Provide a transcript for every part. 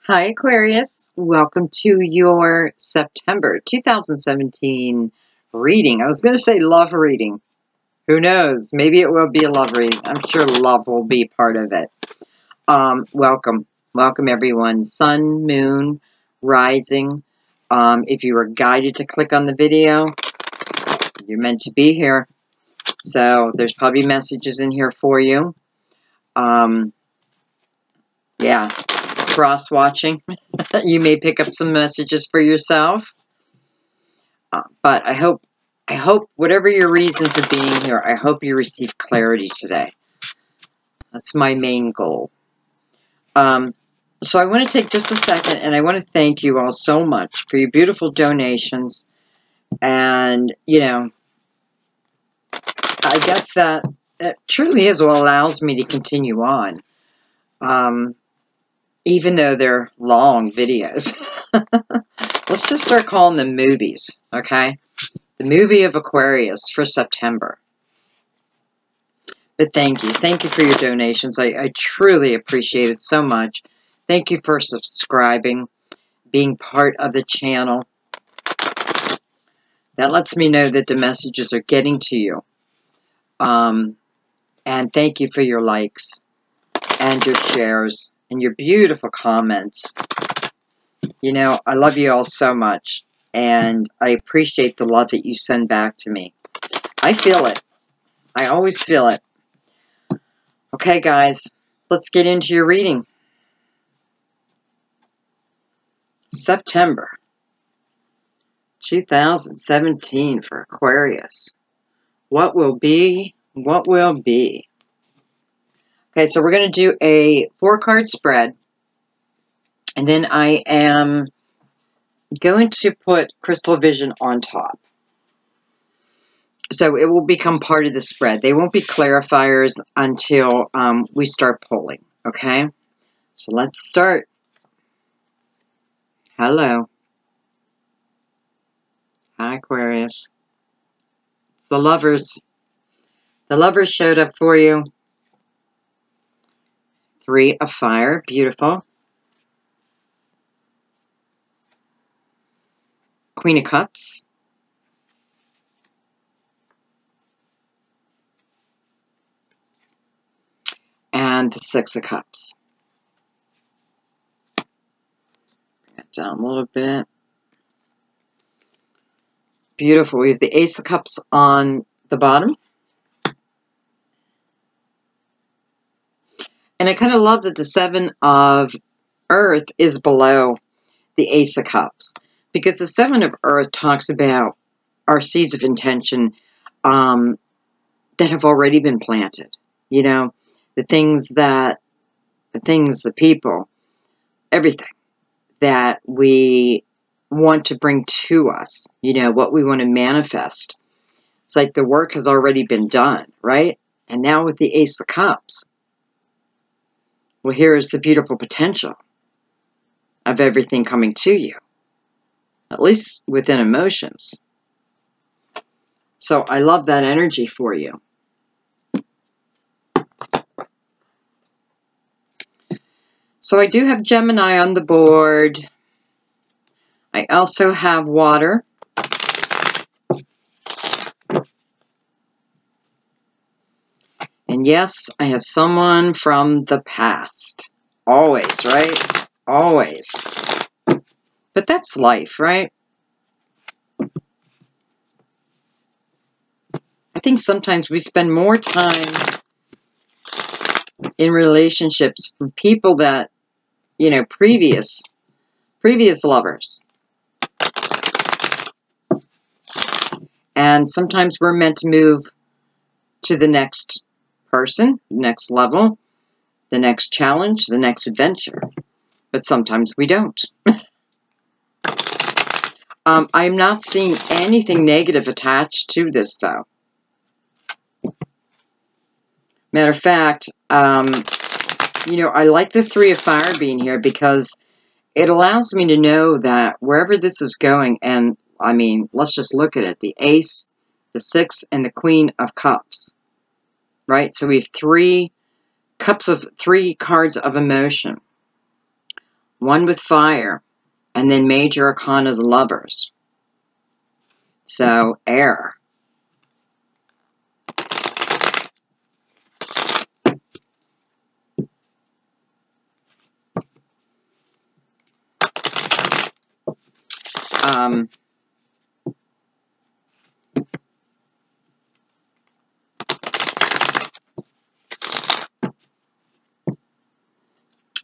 Hi, Aquarius. Welcome to your September 2017 reading. I was going to say love reading. Who knows? Maybe it will be a love reading. I'm sure love will be part of it. Welcome. Welcome, everyone. Sun, moon, rising. If you were guided to click on the video, you're meant to be here. So there's probably messages in here for you. Yeah. Cross-watching. You may pick up some messages for yourself. But I hope whatever your reason for being here, I hope you receive clarity today. That's my main goal. So I want to take just a second, and I want to thank you all so much for your beautiful donations. And, you know, I guess that truly is what allows me to continue on. Even though they're long videos. Let's just start calling them movies, okay? The movie of Aquarius for September. But thank you. Thank you for your donations. I truly appreciate it so much. Thank you for subscribing, being part of the channel. That lets me know that the messages are getting to you. And thank you for your likes and your shares and your beautiful comments. You know, I love you all so much. And I appreciate the love that you send back to me. I feel it. I always feel it. Okay, guys, let's get into your reading. September 2017 for Aquarius. What will be? What will be? Okay, so we're going to do a 4-card spread. And then I am going to put Crystal Vision on top. So it will become part of the spread. They won't be clarifiers until we start pulling. Okay? So let's start. Hello. Hi, Aquarius. The lovers. The lovers showed up for you. 3 of fire. Beautiful. Queen of Cups. And the 6 of Cups. Bring it down a little bit. Beautiful. We have the Ace of Cups on the bottom. And I kind of love that the 7 of Earth is below the Ace of Cups. Because the 7 of Earth talks about our seeds of intention that have already been planted. You know, the people, everything that we want to bring to us, you know, what we want to manifest. It's like the work has already been done, right? And now with the Ace of Cups, well, here is the beautiful potential of everything coming to you, at least within emotions. So I love that energy for you. So I do have Gemini on the board. I also have water. And yes, I have someone from the past. Always, right? Always. But that's life, right? I think sometimes we spend more time in relationships from people that, you know, previous lovers. And sometimes we're meant to move to the next person, next level, the next challenge, the next adventure. But sometimes we don't. I'm not seeing anything negative attached to this, though. Matter of fact, you know, I like the 3 of fire being here because it allows me to know that wherever this is going, and I mean, let's just look at it. The Ace, the 6, and the Queen of Cups. Right? So we have 3 cards of emotion. one with fire, and then major arcana, the Lovers. So, air.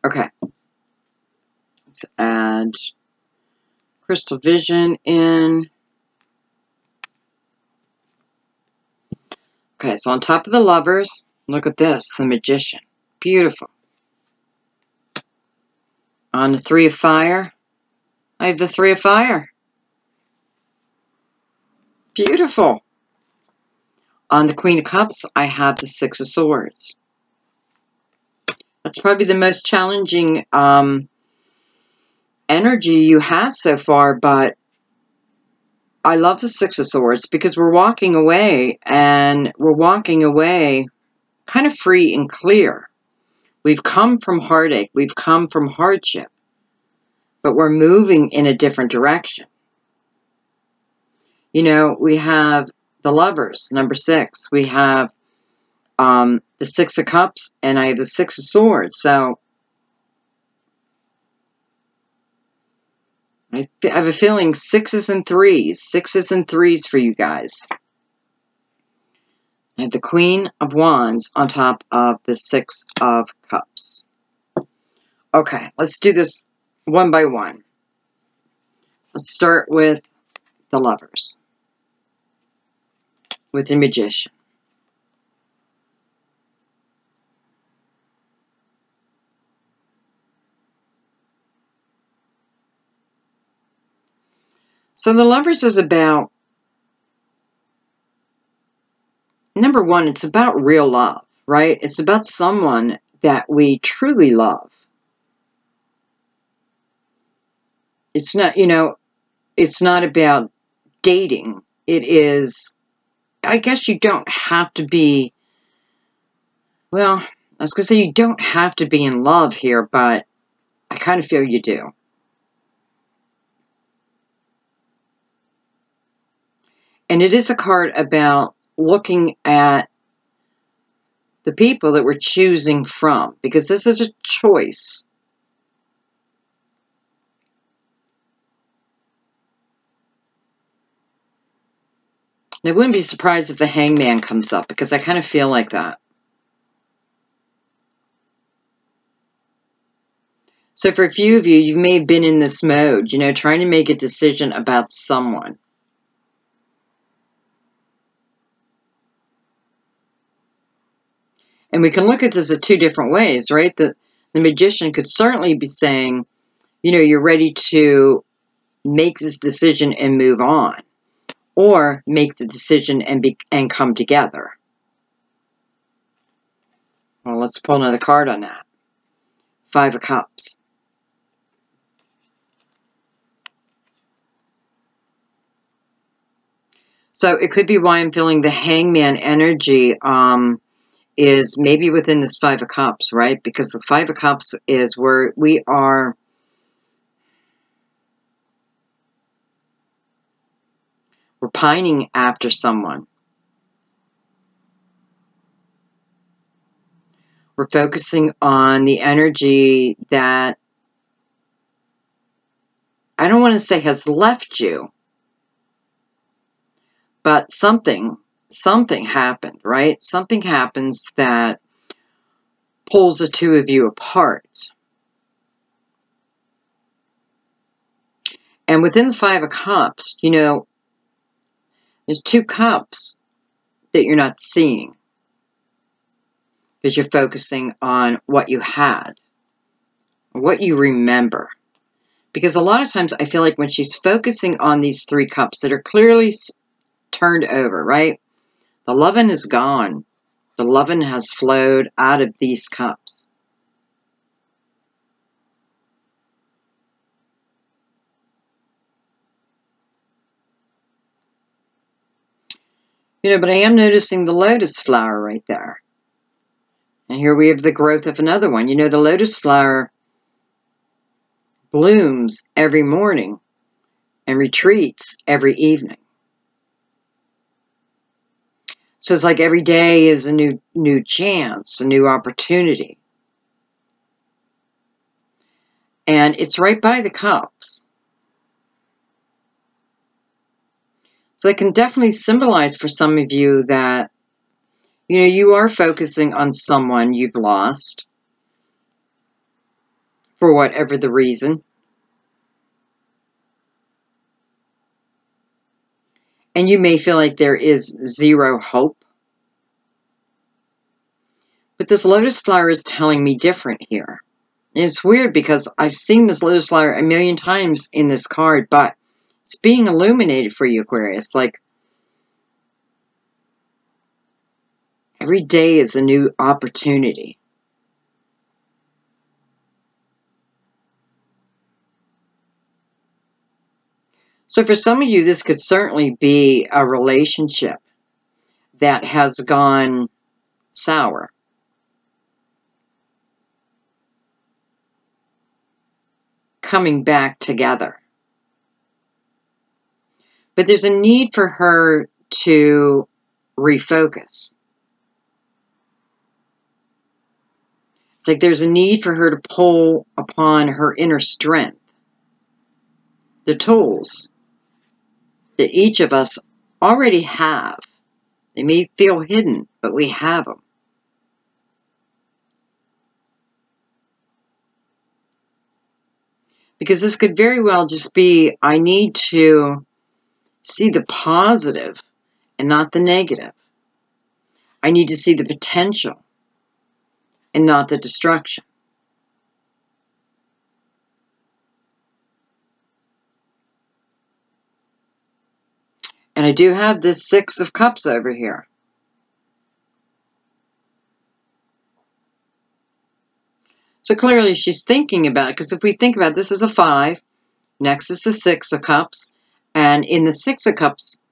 Okay. Let's add Crystal Vision in. Okay, so on top of the Lovers, look at this, the Magician. Beautiful. On the Three of Fire, I have the Three of Fire. Beautiful. On the Queen of Cups, I have the Six of Swords. That's probably the most challenging energy you have so far, but I love the Six of Swords because we're walking away, and we're walking away kind of free and clear. We've come from heartache. We've come from hardship, but we're moving in a different direction. You know, we have the Lovers, number 6. We have the Six of Cups, and I have the Six of Swords. So I have a feeling 6s and 3s. 6s and 3s for you guys. I have the Queen of Wands on top of the Six of Cups. Okay, let's do this one by one. Let's start with the Lovers. With the Magician. So the Lovers is about, number one, it's about real love, right? It's about someone that we truly love. It's not, you know, it's not about dating. It is, I guess you don't have to be, well, I was going to say you don't have to be in love here, but I kind of feel you do. And it is a card about looking at the people that we're choosing from, because this is a choice. I wouldn't be surprised if the Hangman comes up, because I kind of feel like that. So for a few of you, you may have been in this mode, you know, trying to make a decision about someone. And we can look at this in two different ways, right? The Magician could certainly be saying, you know, you're ready to make this decision and move on. Or make the decision and come together. Well, let's pull another card on that. Five of Cups. So it could be why I'm feeling the Hangman energy is maybe within this Five of Cups, right? Because the Five of Cups is where we are we're pining after someone. We're focusing on the energy that I don't want to say has left you, but something happened, right? Something happens that pulls the two of you apart. And within the Five of Cups, you know, there's two cups that you're not seeing because you're focusing on what you had, what you remember. Because a lot of times I feel like when she's focusing on these three cups that are clearly turned over, right? The loving is gone. The loving has flowed out of these cups. You know, but I am noticing the lotus flower right there. And here we have the growth of another one. You know, the lotus flower blooms every morning and retreats every evening. So it's like every day is a new chance, a new opportunity. And it's right by the cups. So it can definitely symbolize for some of you that, you know, you are focusing on someone you've lost for whatever the reason. And you may feel like there is zero hope. But this lotus flower is telling me different here. And it's weird because I've seen this lotus flower a million times in this card, but it's being illuminated for you, Aquarius. Like, every day is a new opportunity. So for some of you, this could certainly be a relationship that has gone sour. Coming back together. But there's a need for her to refocus. It's like there's a need for her to pull upon her inner strength. The tools that each of us already have. They may feel hidden, but we have them. Because this could very well just be, I need to see the positive and not the negative. I need to see the potential and not the destruction. And I do have this Six of Cups over here. So clearly she's thinking about it, because if we think about it, this is a 5, next is the 6 of Cups, and in the 6 of Cups,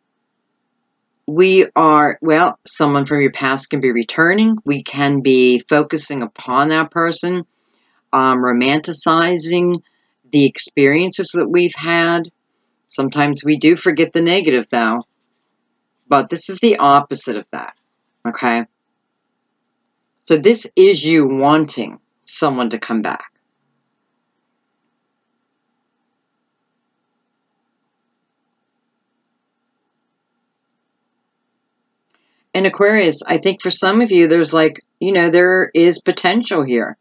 we are, well, someone from your past can be returning. We can be focusing upon that person, romanticizing the experiences that we've had. Sometimes we do forget the negative, though, but this is the opposite of that, okay? So this is you wanting someone to come back. And Aquarius, I think for some of you, there's like, you know, there is potential here.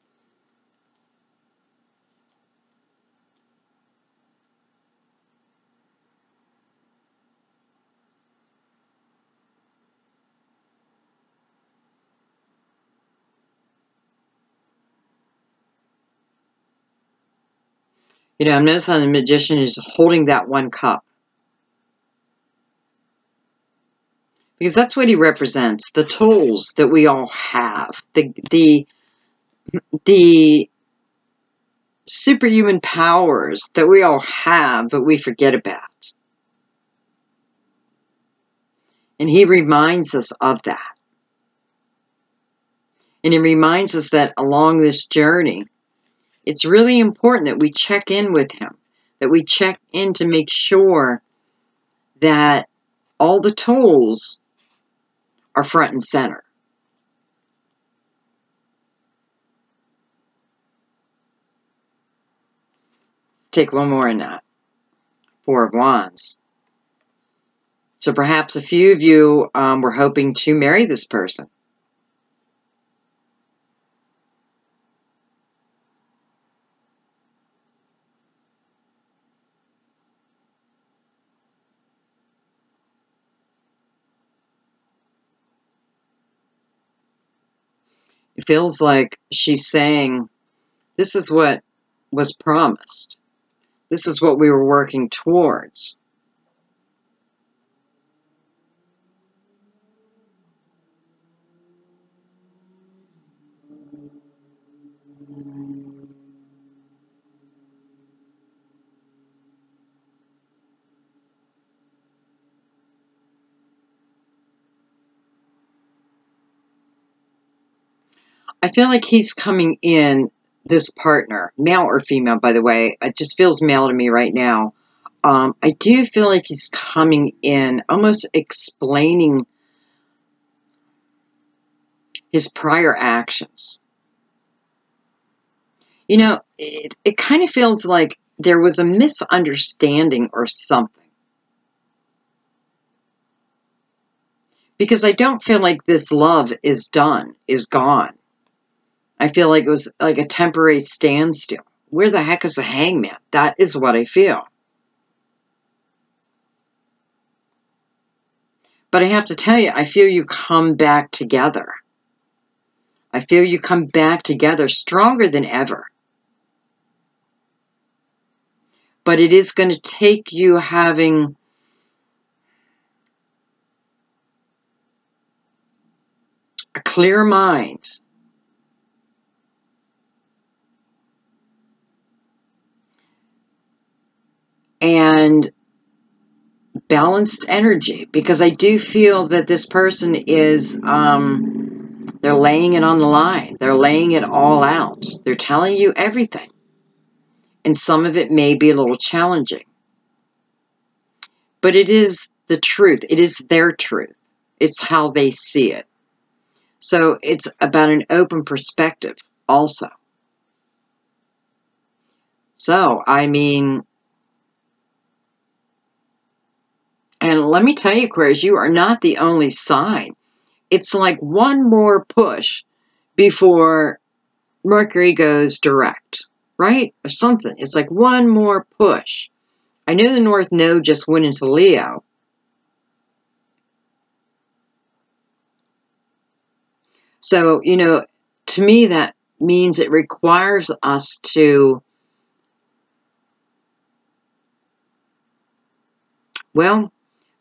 You know, notice how the Magician is holding that one cup. Because that's what he represents, the tools that we all have, the superhuman powers that we all have, but we forget about. And he reminds us of that. And he reminds us that along this journey, it's really important that we check in with him, that we check in to make sure that all the tools are front and center. Take one more in that. 4 of Wands. So perhaps a few of you were hoping to marry this person. It feels like she's saying, this is what was promised. This is what we were working towards. I feel like he's coming in this partner, male or female, by the way, it just feels male to me right now. I do feel like he's coming in, almost explaining his prior actions. You know, it kind of feels like there was a misunderstanding or something. Because I don't feel like this love is done, is gone. I feel like it was like a temporary standstill. Where the heck is the hangman? That is what I feel. But I have to tell you, I feel you come back together. I feel you come back together stronger than ever. But it is going to take you having a clear mind and balanced energy, because I do feel that this person is, they're laying it on the line. They're laying it all out. They're telling you everything. And some of it may be a little challenging. But it is the truth. It is their truth. It's how they see it. So it's about an open perspective also. So, I mean, and let me tell you, Aquarius, you are not the only sign. It's like one more push before Mercury goes direct, right? Or something. It's like one more push. I know the North Node just went into Leo. So, you know, to me that means it requires us to, well,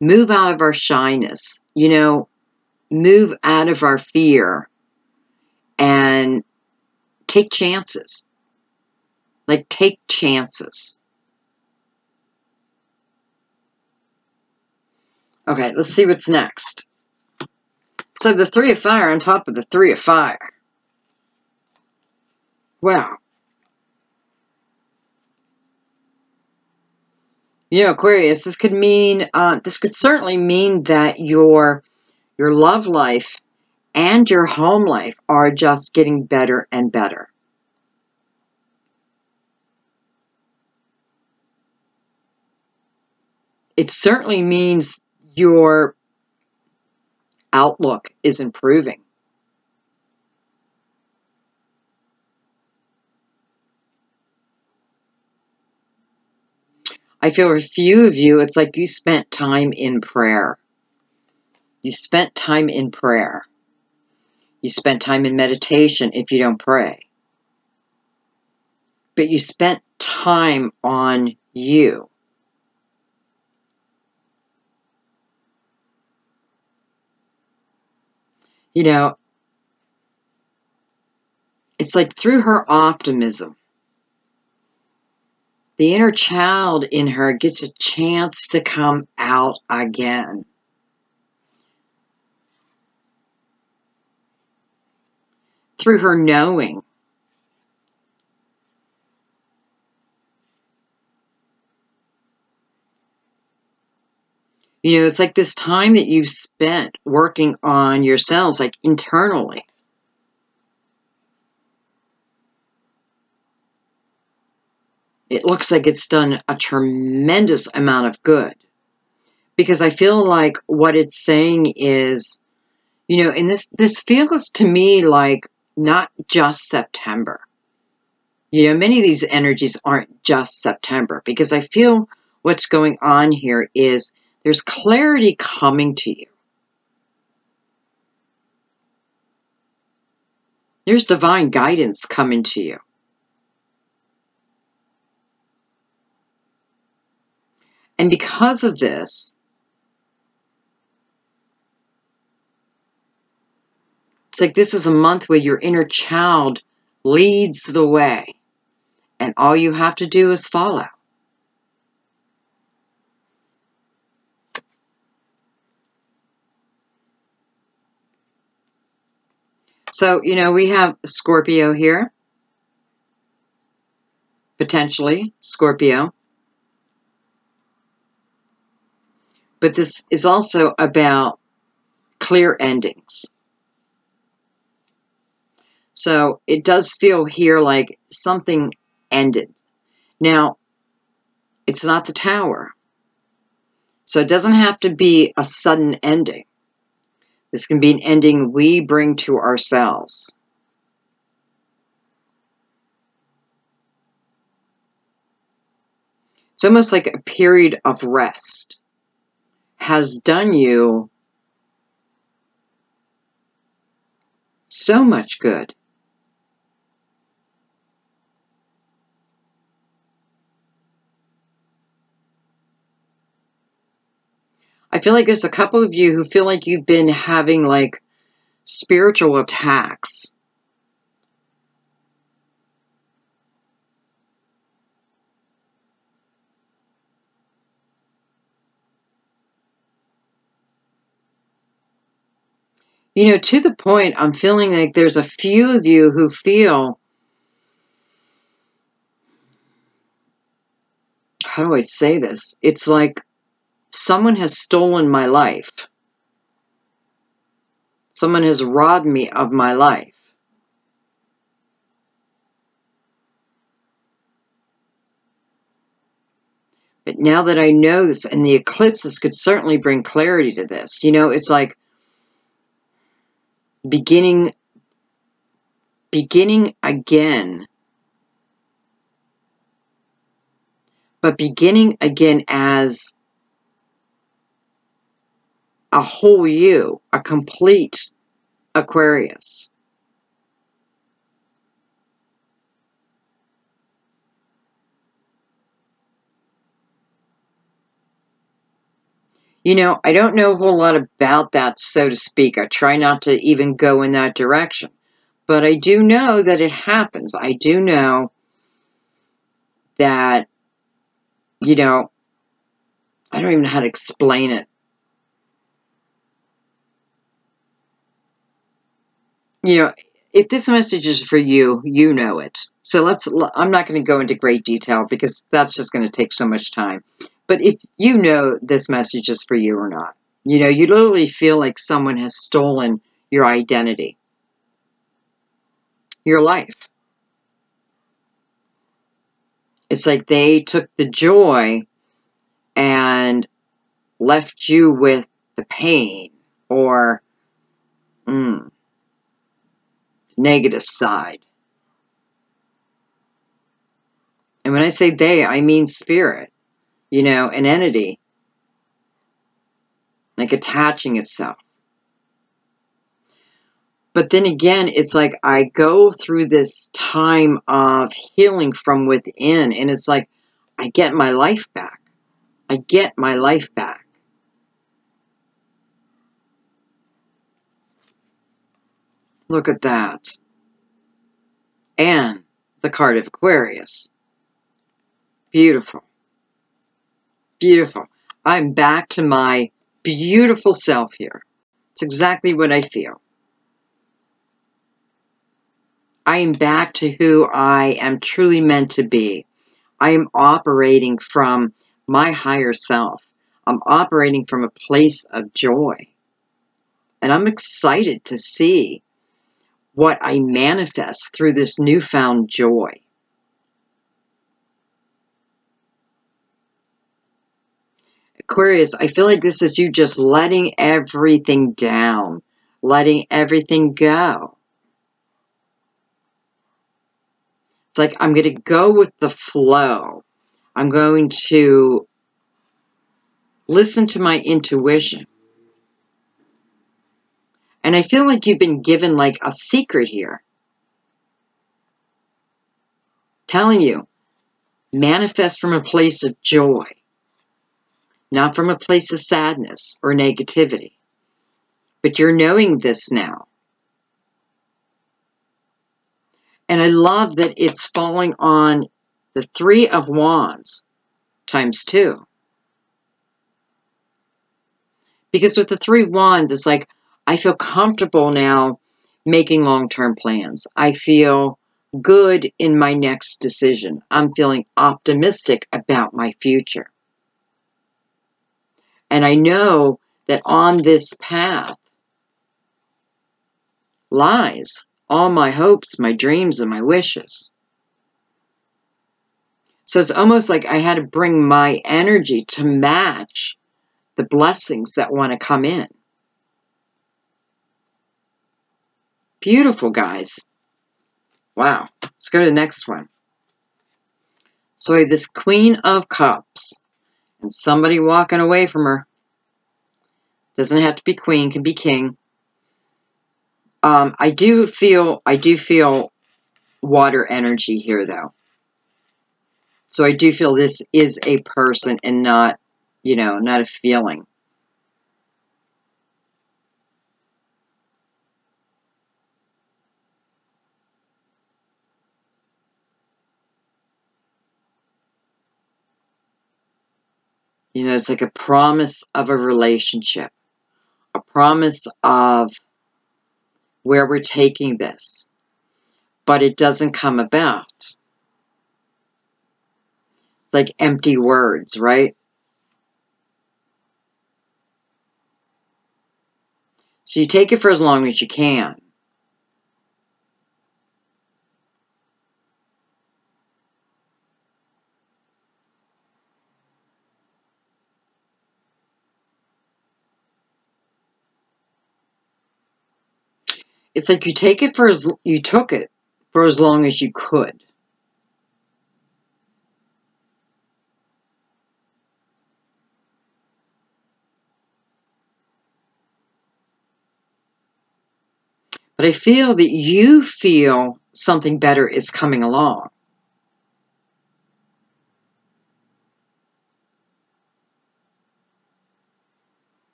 move out of our shyness, you know, move out of our fear and take chances. Like, take chances. Okay, let's see what's next. So the Three of Fire on top of the Three of Fire. Wow. You know, Aquarius, this could mean, this could certainly mean that your love life and your home life are just getting better and better. It certainly means your outlook is improving. I feel for a few of you, it's like you spent time in prayer. You spent time in prayer. You spent time in meditation if you don't pray. But you spent time on you. You know, it's like through her optimism, the inner child in her gets a chance to come out again. Through her knowing. You know, it's like this time that you've spent working on yourselves, like internally. It looks like it's done a tremendous amount of good. Because I feel like what it's saying is, you know, and this feels to me like not just September. You know, many of these energies aren't just September, because I feel what's going on here is there's clarity coming to you. There's divine guidance coming to you. And because of this, it's like this is a month where your inner child leads the way. And all you have to do is follow. So, you know, we have Scorpio here. potentially Scorpio. But this is also about clear endings. So it does feel here like something ended. Now, it's not the Tower. So it doesn't have to be a sudden ending. This can be an ending we bring to ourselves. It's almost like a period of rest has done you so much good. I feel like there's a couple of you who feel like you've been having like spiritual attacks. You know, to the point, I'm feeling like there's a few of you who feel, how do I say this? It's like someone has stolen my life. Someone has robbed me of my life. But now that I know this, and the eclipse, this could certainly bring clarity to this. You know, it's like beginning again. But beginning again as a whole you, a complete Aquarius. You know, I don't know a whole lot about that, so to speak. I try not to even go in that direction. But I do know that it happens. I do know that, you know, I don't even know how to explain it. You know, if this message is for you, you know it. So I'm not going to go into great detail because that's just going to take so much time. But if you know this message is for you or not, you know, you literally feel like someone has stolen your identity, your life. It's like they took the joy and left you with the pain or negative side. And when I say they, I mean spirit, you know, an entity, like attaching itself. But then again, it's like I go through this time of healing from within, and it's like I get my life back. I get my life back. Look at that. And the card of Aquarius. Beautiful. Beautiful. I'm back to my beautiful self here. It's exactly what I feel. I am back to who I am truly meant to be. I am operating from my higher self. I'm operating from a place of joy. And I'm excited to see what I manifest through this newfound joy. Aquarius, I feel like this is you just letting everything down, letting everything go. It's like I'm going to go with the flow. I'm going to listen to my intuition. And I feel like you've been given like a secret here. Telling you, manifest from a place of joy, not from a place of sadness or negativity. But you're knowing this now. And I love that it's falling on the Three of Wands times 2. Because with the Three Wands, it's like I feel comfortable now making long-term plans. I feel good in my next decision. I'm feeling optimistic about my future. And I know that on this path lies all my hopes, my dreams, and my wishes. So it's almost like I had to bring my energy to match the blessings that want to come in. Beautiful, guys. Wow. Let's go to the next one. So I have this Queen of Cups and somebody walking away from her. Doesn't have to be queen, can be king. I do feel water energy here, though. So I do feel this is a person and not, not a feeling. It's like a promise of a relationship, a promise of where we're taking this, but it doesn't come about. It's like empty words, right? So you take it for as long as you can. It's like you took it for as long as you could. But I feel that you feel something better is coming along.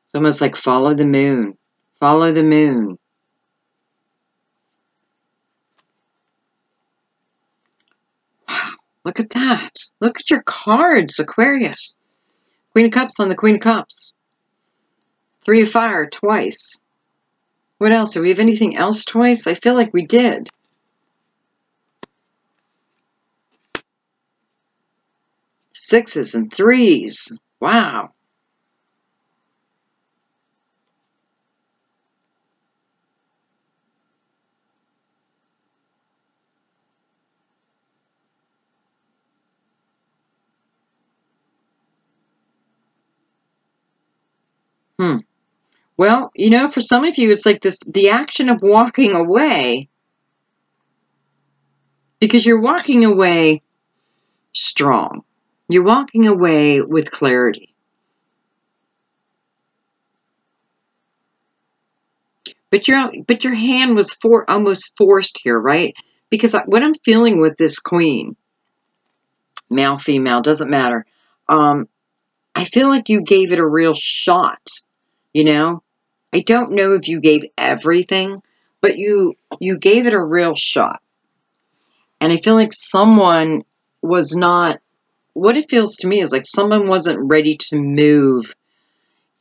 It's almost like follow the moon. Follow the moon. Wow, look at that. Look at your cards, Aquarius. Queen of Cups on the Queen of Cups. Three of Fire twice. What else? Do we have anything else twice? I feel like we did. Sixes and threes. Wow. Well, for some of you, it's like the action of walking away, because you're walking away strong. You're walking away with clarity. But your hand was almost forced here, right? Because what I'm feeling with this queen, male, female, doesn't matter. I feel like you gave it a real shot, I don't know if you gave everything, but you gave it a real shot. And I feel like someone was not, what it feels to me is like someone wasn't ready to move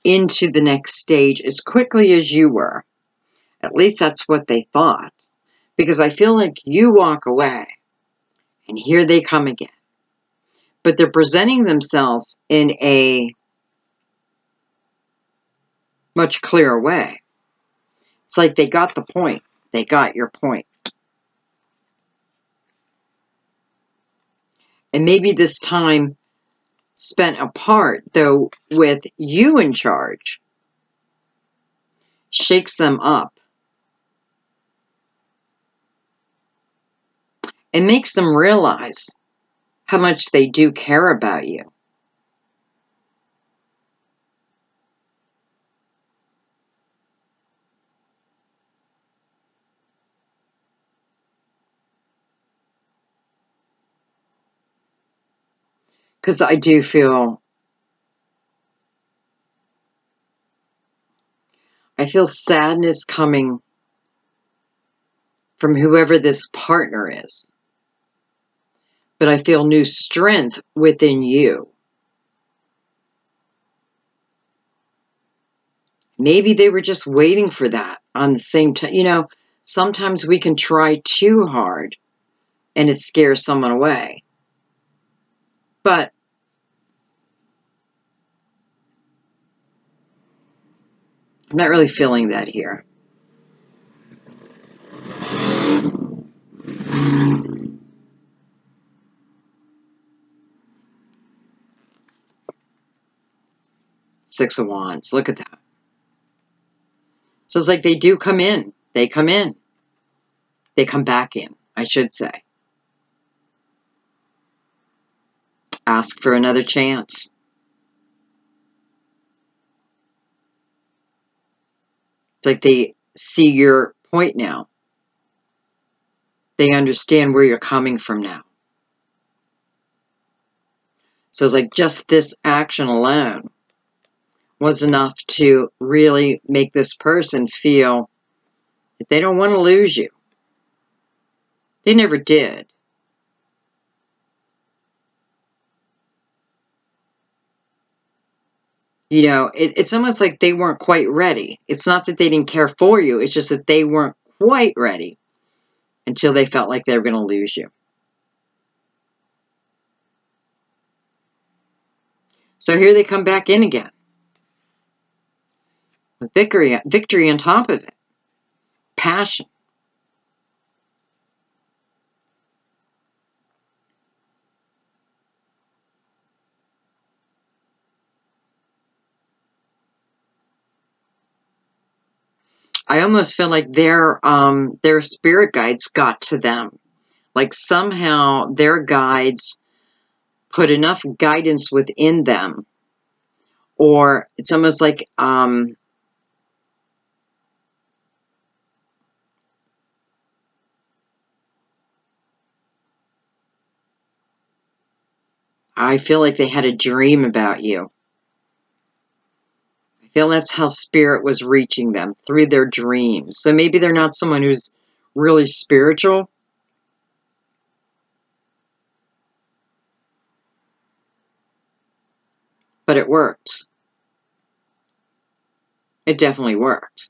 into the next stage as quickly as you were. At least that's what they thought. Because I feel like you walk away and here they come again. But they're presenting themselves in a much clearer way. It's like they got the point. They got your point. And maybe this time spent apart, though, with you in charge, shakes them up and makes them realize how much they do care about you. Because I do feel, sadness coming from whoever this partner is. But I feel new strength within you. Maybe they were just waiting for that on the same time. You know, sometimes we can try too hard and it scares someone away. But I'm not really feeling that here. Six of Wands. Look at that. So it's like they do come in. They come in. They come back in, I should say. Ask for another chance. It's like they see your point now. They understand where you're coming from now. So it's like just this action alone was enough to really make this person feel that they don't want to lose you. They never did. You know, it's almost like they weren't quite ready. It's not that they didn't care for you. It's just that they weren't quite ready until they felt like they were going to lose you. So here they come back in again. With victory on top of it. Passion. I almost feel like their spirit guides got to them. Like somehow their guides put enough guidance within them. Or it's almost like I feel like they had a dream about you. I feel that's how spirit was reaching them, through their dreams. So maybe they're not someone who's really spiritual. But it worked. It definitely worked.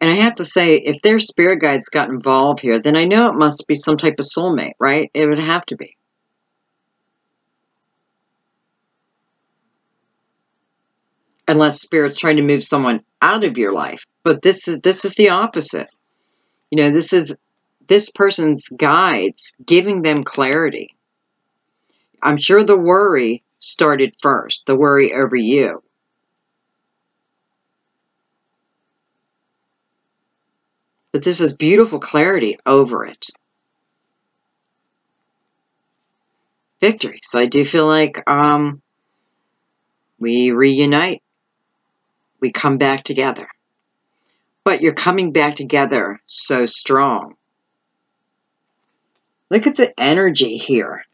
And I have to say, if their spirit guides got involved here, then I know it must be some type of soulmate, right? It would have to be. Unless spirit's trying to move someone out of your life. But this is the opposite. You know, this is this person's guides giving them clarity. I'm sure the worry started first, the worry over you. But this is beautiful clarity over it. Victory. So I do feel like we reunite. We come back together. But you're coming back together so strong. Look at the energy here.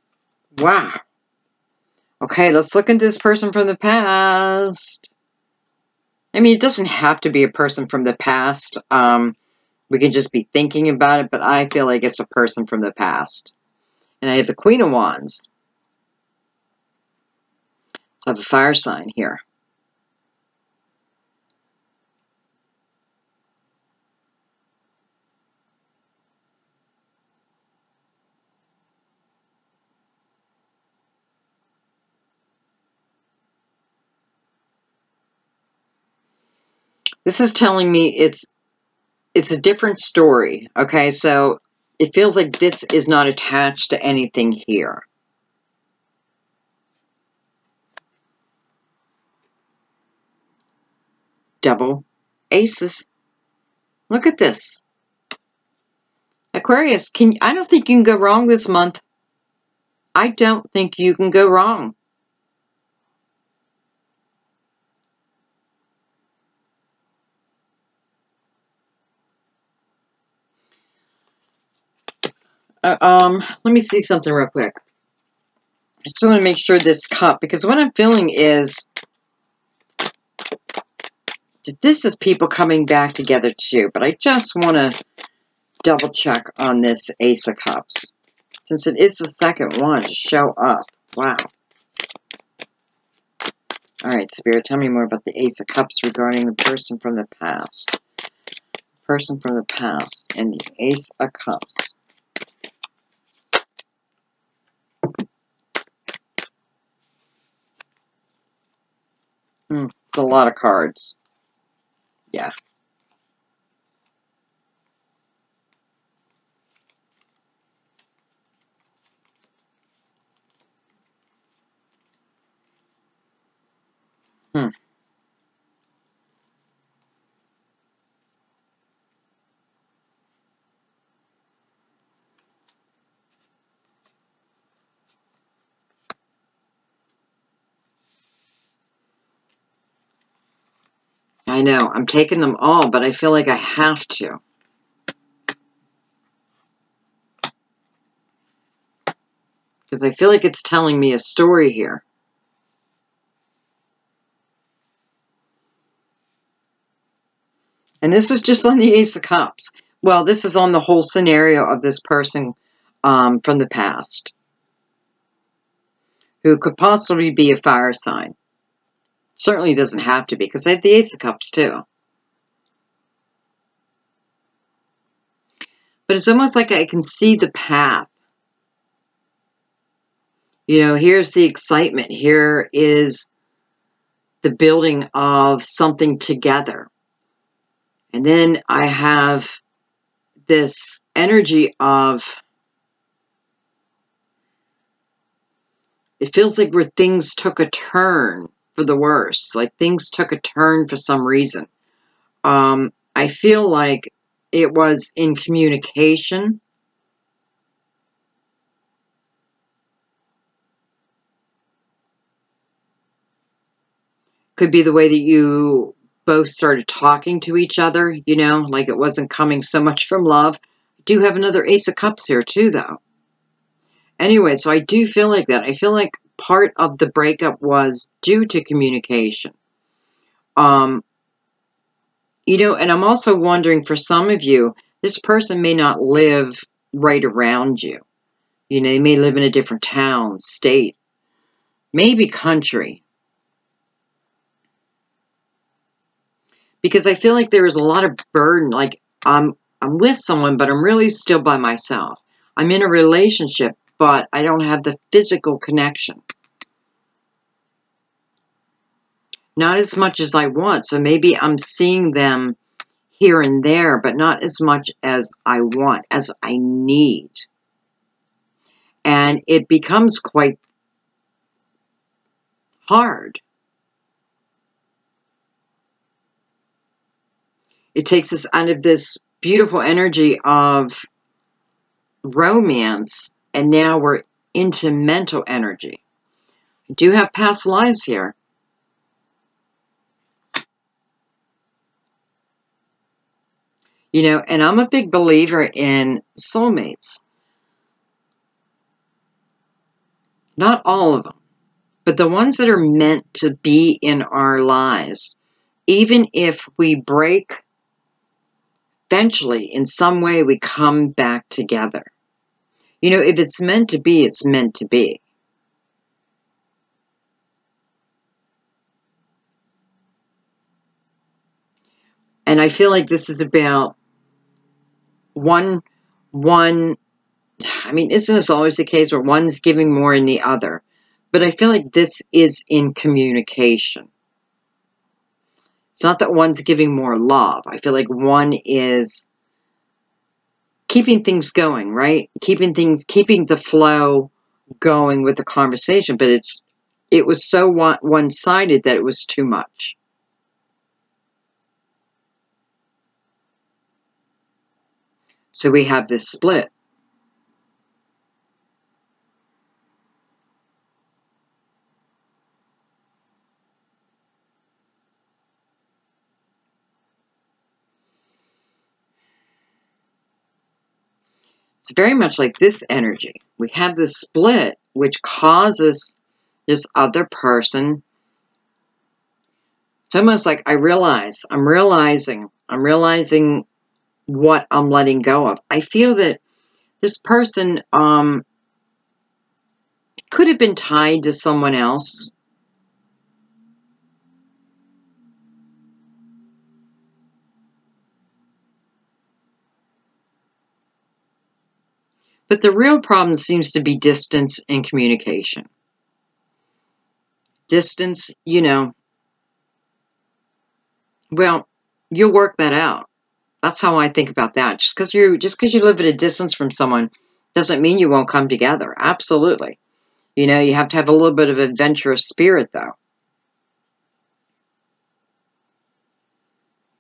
Wow. Okay, let's look into this person from the past. I mean, it doesn't have to be a person from the past. We can just be thinking about it, but I feel like it's a person from the past. And I have the Queen of Wands. So I have a fire sign here. This is telling me it's a different story. Okay, so it feels like this is not attached to anything here. Double aces. Look at this. Aquarius, I don't think you can go wrong this month. I don't think you can go wrong. Let me see something real quick. I just want to make sure this cup, because what I'm feeling is this is people coming back together too, but I just want to double check on this Ace of Cups. Since it is the second one to show up. Wow. All right, Spirit, tell me more about the Ace of Cups regarding the person from the past. Person from the past and the Ace of Cups. It's a lot of cards. Yeah. I know. I'm taking them all, but I feel like I have to. Because I feel like it's telling me a story here. And this is just on the Ace of Cups. Well, this is on the whole scenario of this person from the past. Who could possibly be a fire sign. Certainly doesn't have to be, because I have the Ace of Cups too. But it's almost like I can see the path. You know, here's the excitement. Here is the building of something together. And then I have this energy of, it feels like where things took a turn for the worse. Like things took a turn for some reason. I feel like it was in communication. Could be the way that you both started talking to each other, you know, like it wasn't coming so much from love. I do have another Ace of Cups here too, though. Anyway, so I do feel like that. I feel like part of the breakup was due to communication. You know, and I'm also wondering for some of you, this person may not live right around you. You know, they may live in a different town, state, maybe country. Because I feel like there is a lot of burden. Like I'm with someone, but I'm really still by myself. I'm in a relationship, but I don't have the physical connection. Not as much as I want. So maybe I'm seeing them here and there, but not as much as I want, as I need. And it becomes quite hard. It takes us out of this beautiful energy of romance, and now we're into mental energy. I do have past lives here. You know, and I'm a big believer in soulmates. Not all of them, but the ones that are meant to be in our lives, even if we break, eventually, in some way, we come back together. You know, if it's meant to be, it's meant to be. And I feel like this is about one, I mean, isn't this always the case where one's giving more than the other? But I feel like this is in communication. It's not that one's giving more love. I feel like one is keeping things going, right? Keeping the flow going with the conversation. But it was so one-sided that it was too much. So we have this split. It's very much like this energy. We have this split, which causes this other person. It's almost like I'm realizing what I'm letting go of. I feel that this person could have been tied to someone else. But the real problem seems to be distance and communication. Distance, you know, well, you'll work that out. That's how I think about that. Just because you live at a distance from someone doesn't mean you won't come together. Absolutely. You know, you have to have a little bit of adventurous spirit, though.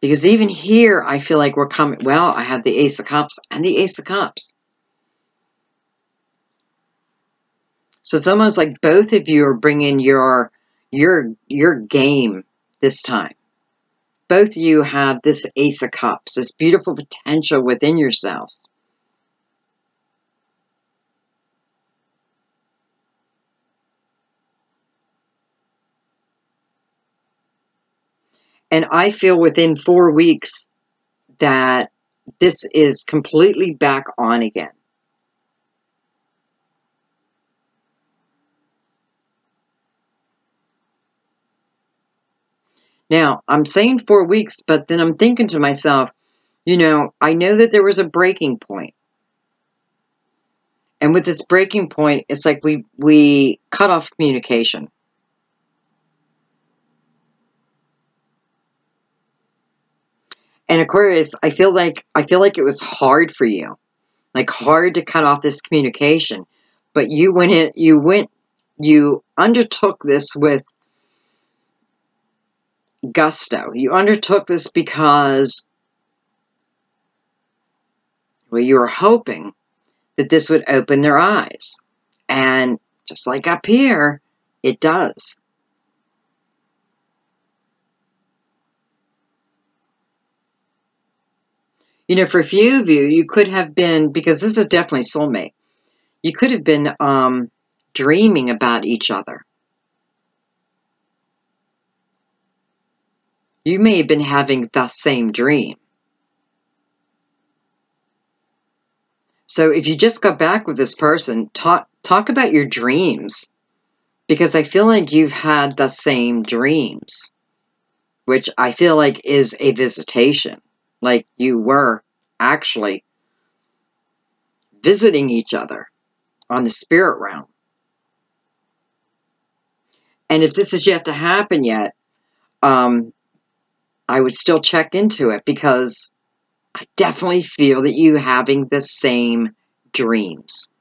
Because even here, I feel like we're coming. Well, I have the Ace of Cups and the Ace of Cups. So it's almost like both of you are bringing your game this time. Both of you have this Ace of Cups, this beautiful potential within yourselves. And I feel within 4 weeks that this is completely back on again. Now, I'm saying 4 weeks, but then I'm thinking to myself, you know, I know that there was a breaking point. And with this breaking point, it's like we cut off communication. And Aquarius, I feel like it was hard for you. Like hard to cut off this communication. But you undertook this with gusto. You undertook this because, well, you were hoping that this would open their eyes. And just like up here, it does. You know, for a few of you, you could have been, because this is definitely soulmate, you could have been dreaming about each other. You may have been having the same dream. So if you just got back with this person, talk about your dreams. Because I feel like you've had the same dreams. Which I feel like is a visitation. Like you were actually visiting each other on the spirit realm. And if this is yet to happen yet, I would still check into it because I definitely feel that you having the same dreams.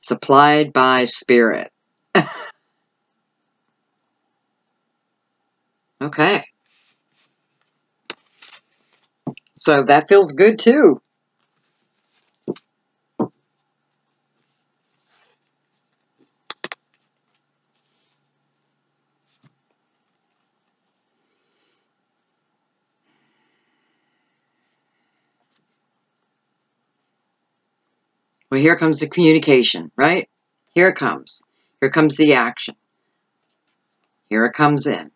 Supplied by spirit. Okay. So that feels good too. Well, here comes the communication, right? Here it comes. Here comes the action. Here it comes in.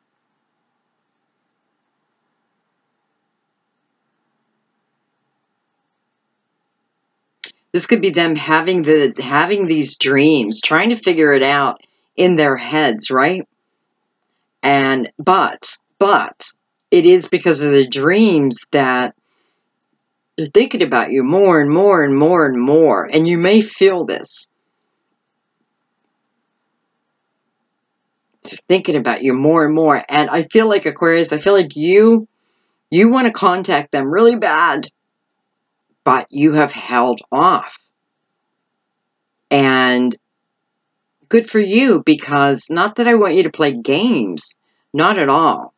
This could be them having these dreams, trying to figure it out in their heads, right? And but it is because of the dreams that they're thinking about you more and more and more and more, and you may feel this. They're thinking about you more and more, and I feel like Aquarius, I feel like you want to contact them really bad, but you have held off. And good for you, because not that I want you to play games, not at all,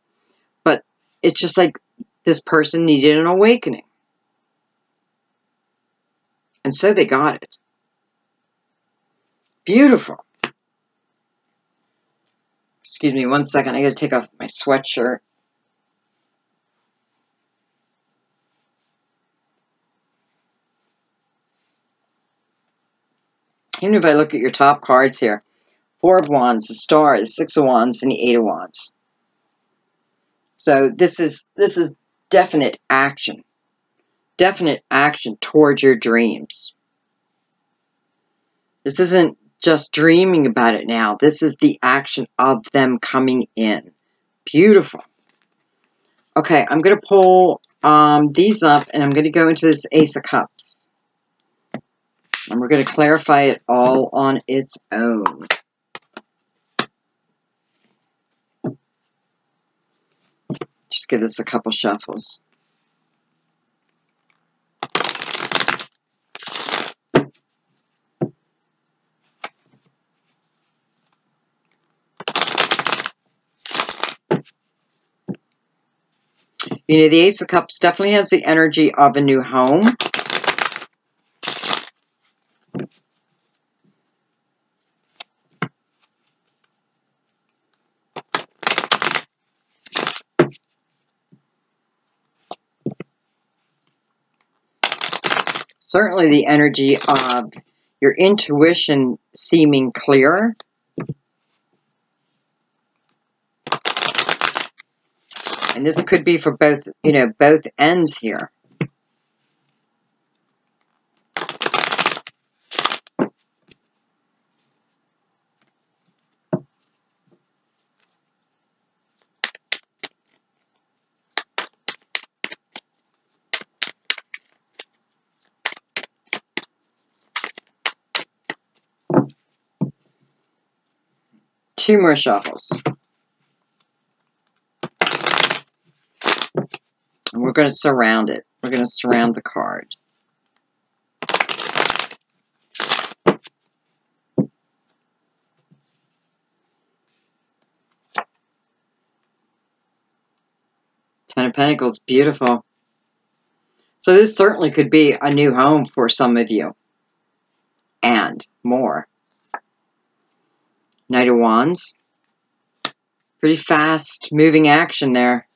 but it's just like this person needed an awakening. And so they got it. Beautiful. Excuse me 1 second. I got to take off my sweatshirt. Even if I look at your top cards here, 4 of Wands, the Star, the 6 of Wands, and the 8 of Wands. So this is definite action. Definite action towards your dreams. This isn't just dreaming about it now. This is the action of them coming in. Beautiful. Okay, I'm going to pull these up, and I'm going to go into this Ace of Cups. And we're going to clarify it all on its own. Just give this a couple shuffles. You know, the Ace of Cups definitely has the energy of a new home. Certainly the energy of your intuition seeming clearer. And this could be for both, you know, both ends here. Two more shuffles. And we're going to surround it. We're going to surround the card. Ten of Pentacles, beautiful. So this certainly could be a new home for some of you. And more. Knight of Wands. Pretty fast moving action there.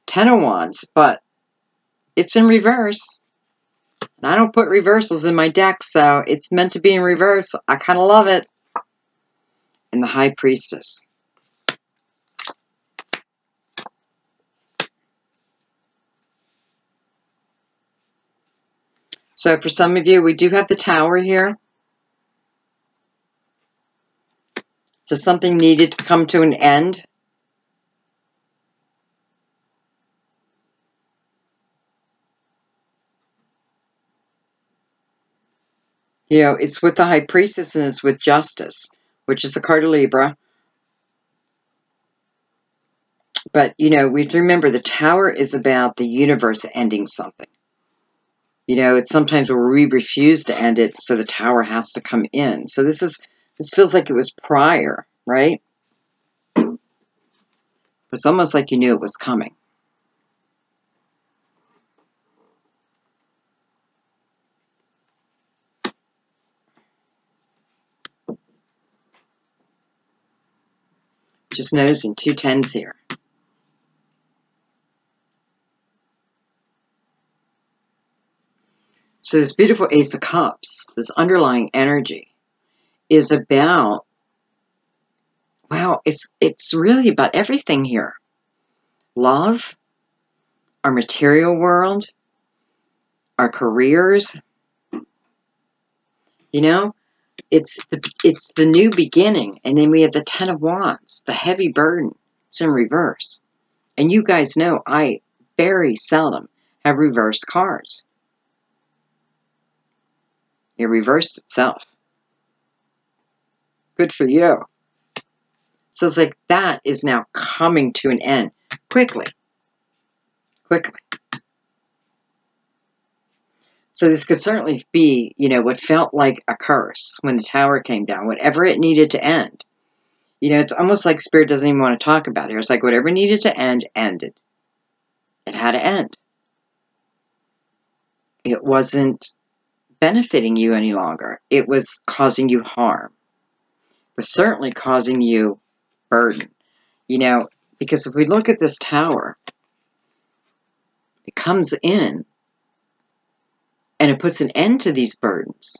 Ten of Wands, but it's in reverse. And I don't put reversals in my deck, so it's meant to be in reverse. I kind of love it. And the High Priestess. So for some of you, we do have the Tower here. So something needed to come to an end. You know, it's with the High Priestess and it's with Justice, which is the card of Libra. But, you know, we have to remember the Tower is about the universe ending something. You know, it's sometimes where we refuse to end it, so the Tower has to come in. So this feels like it was prior, right? It's almost like you knew it was coming. Just noticing 2 10s here. So this beautiful Ace of Cups, this underlying energy, is about, wow, it's really about everything here. Love, our material world, our careers. You know, it's the new beginning. And then we have the Ten of Wands, the heavy burden. It's in reverse. And you guys know I very seldom have reversed cards. It reversed itself. Good for you. So it's like that is now coming to an end quickly. Quickly. So this could certainly be, you know, what felt like a curse when the Tower came down, whatever it needed to end. You know, it's almost like Spirit doesn't even want to talk about it. It's like whatever needed to end, ended. It had to end. It wasn't benefiting you any longer. It was causing you harm. It was certainly causing you burden. You know, because if we look at this Tower, it comes in and it puts an end to these burdens.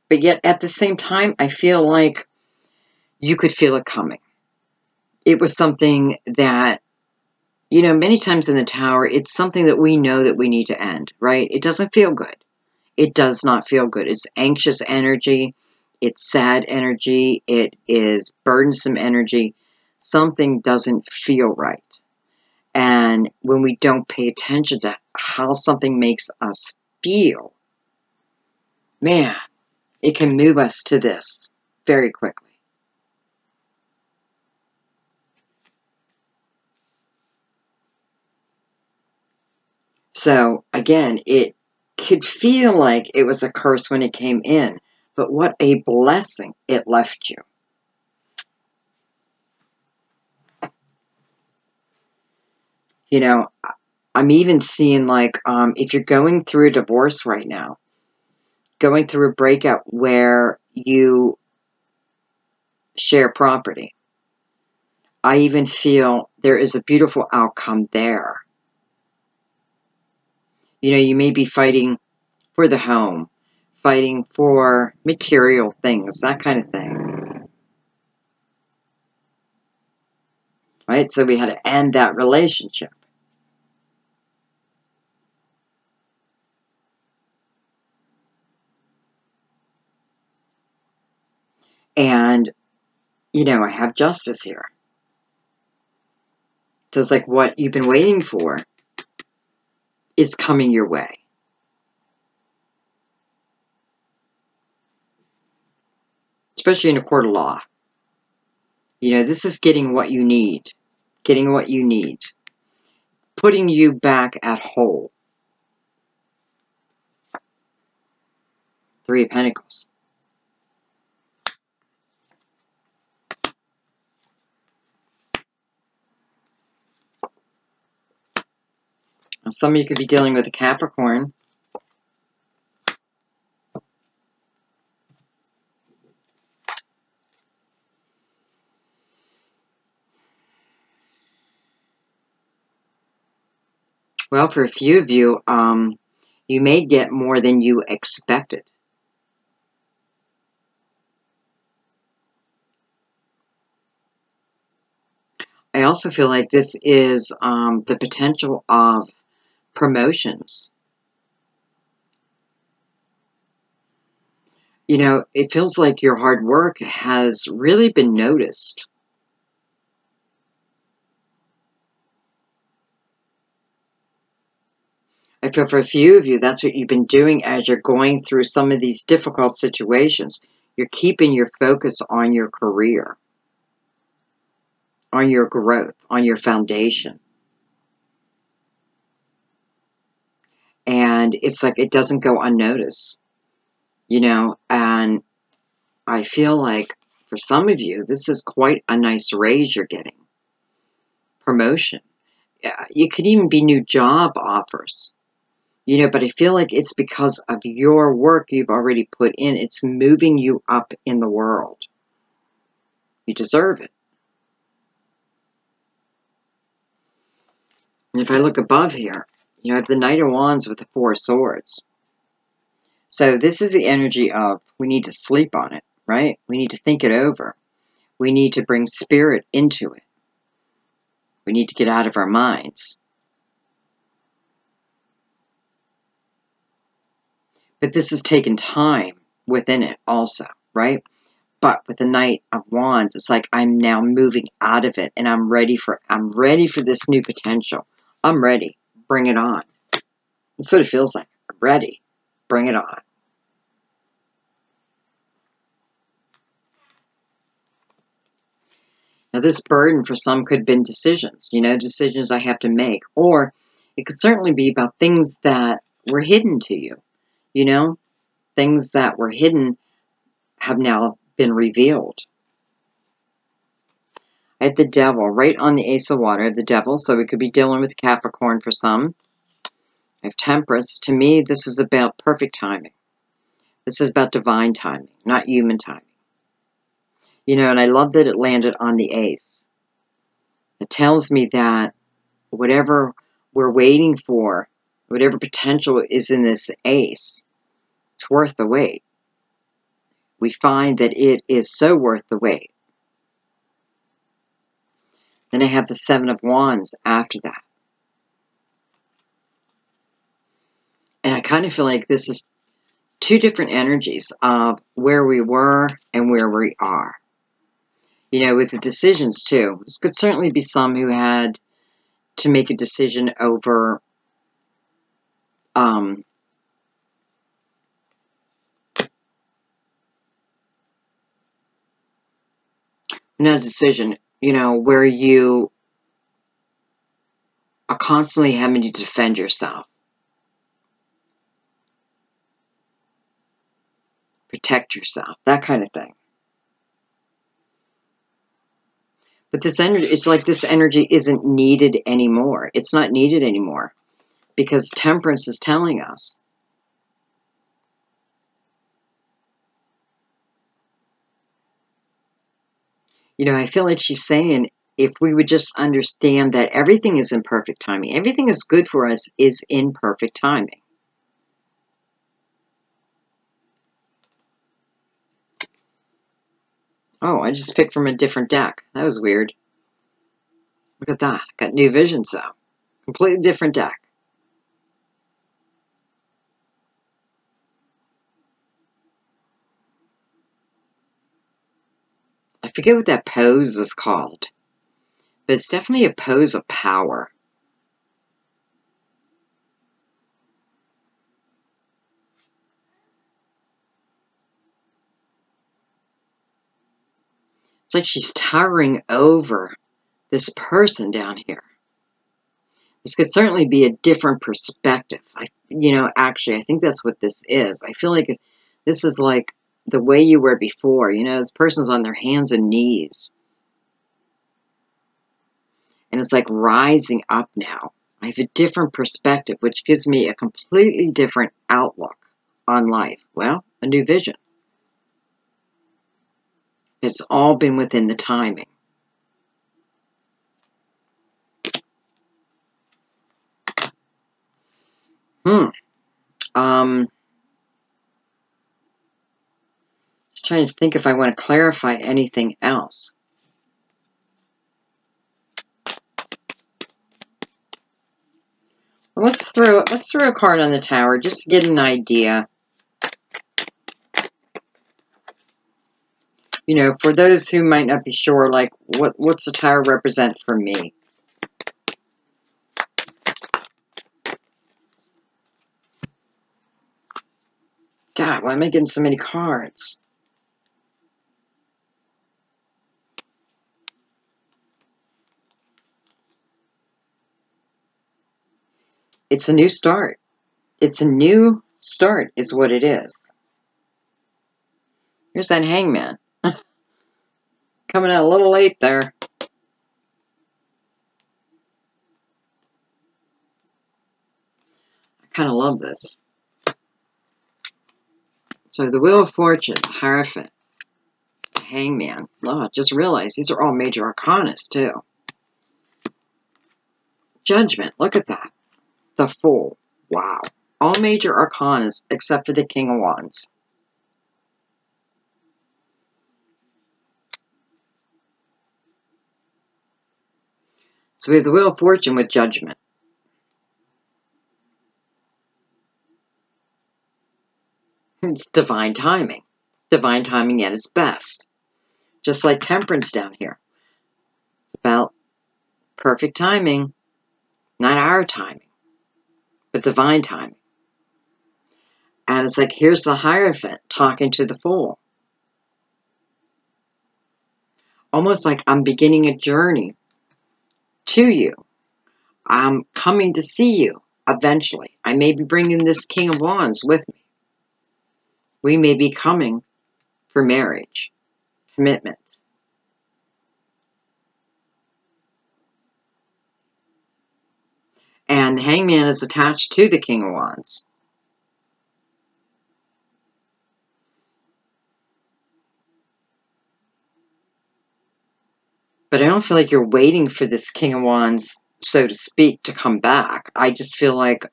But yet at the same time, I feel like you could feel it coming. It was something that, you know, many times in the tower, it's something that we know that we need to end, right? It doesn't feel good. It does not feel good. It's anxious energy. It's sad energy. It is burdensome energy. Something doesn't feel right. And when we don't pay attention to how something makes us feel, man, it can move us to this very quickly. So again, it could feel like it was a curse when it came in, but what a blessing it left you. You know, I'm even seeing like, if you're going through a divorce right now, going through a breakup where you share property, I even feel there is a beautiful outcome there. You know, you may be fighting for the home, fighting for material things, that kind of thing. Right? So we had to end that relationship. And, you know, I have justice here. So it's like what you've been waiting for is coming your way. Especially in a court of law. You know, this is getting what you need. Getting what you need. Putting you back at whole. Three of Pentacles. Now, some of you could be dealing with a Capricorn. Well, for a few of you, you may get more than you expected. I also feel like this is the potential of promotions. You know, it feels like your hard work has really been noticed. I feel for a few of you, that's what you've been doing as you're going through some of these difficult situations. You're keeping your focus on your career, on your growth, on your foundation. And it's like it doesn't go unnoticed, you know, and I feel like for some of you, this is quite a nice raise you're getting. Promotion. Yeah, you could even be new job offers. You know, but I feel like it's because of your work you've already put in. It's moving you up in the world. You deserve it. And if I look above here, you know, I have the Knight of Wands with the Four of Swords. So this is the energy of we need to sleep on it, right? We need to think it over. We need to bring spirit into it. We need to get out of our minds. But this has taken time within it also, right? But with the Knight of Wands, it's like I'm now moving out of it and I'm ready for this new potential. I'm ready. Bring it on. That's what it feels like. I'm ready. Bring it on. Now this burden for some could have been decisions, you know, decisions I have to make. Or it could certainly be about things that were hidden to you, you know, things that were hidden have now been revealed. I had the Devil right on the Ace of Water. I have the Devil, so we could be dealing with Capricorn for some. I have Temperance. To me, this is about perfect timing. This is about divine timing, not human timing. You know, and I love that it landed on the Ace. It tells me that whatever we're waiting for, whatever potential is in this Ace, it's worth the wait. we find that it is so worth the wait. Then I have the Seven of Wands after that. And I kind of feel like this is two different energies of where we were and where we are. You know, with the decisions too. This could certainly be some who had to make a decision over not a decision, you know, where you are constantly having to defend yourself. Protect yourself, that kind of thing. But this energy, it's like this energy isn't needed anymore. It's not needed anymore because Temperance is telling us. You know, I feel like she's saying if we would just understand that everything is in perfect timing, everything is good for us is in perfect timing. Oh, I just picked from a different deck. That was weird. Look at that. Got new visions though. Completely different deck. I forget what that pose is called, but it's definitely a pose of power. It's like she's towering over this person down here. This could certainly be a different perspective. Actually, I think that's what this is. I feel like this is like the way you were before. You know, this person's on their hands and knees. And it's like rising up now. I have a different perspective, which gives me a completely different outlook on life. Well, a new vision. It's all been within the timing. Just trying to think if I want to clarify anything else. Let's throw a card on the Tower just to get an idea. You know, for those who might not be sure, like, what's the Tower represent for me? God, why am I getting so many cards? It's a new start. It's a new start is what it is. Here's that Hangman. Coming out a little late there. I kind of love this. So the Wheel of Fortune, Hierophant, Hangman. Oh, I just realized these are all major arcanas too. Judgment, look at that. The Fool. Wow. All major arcanas except for the King of Wands. So we have the Wheel of Fortune with Judgment. It's divine timing. Divine timing at its best. Just like Temperance down here. It's about perfect timing. Not our timing, but divine timing. And it's like, here's the Hierophant talking to the Fool. Almost like I'm beginning a journey to you. I'm coming to see you eventually. I may be bringing this King of Wands with me. We may be coming for marriage, commitment. And the Hangman is attached to the King of Wands. But I don't feel like you're waiting for this King of Wands, so to speak, to come back. I just feel like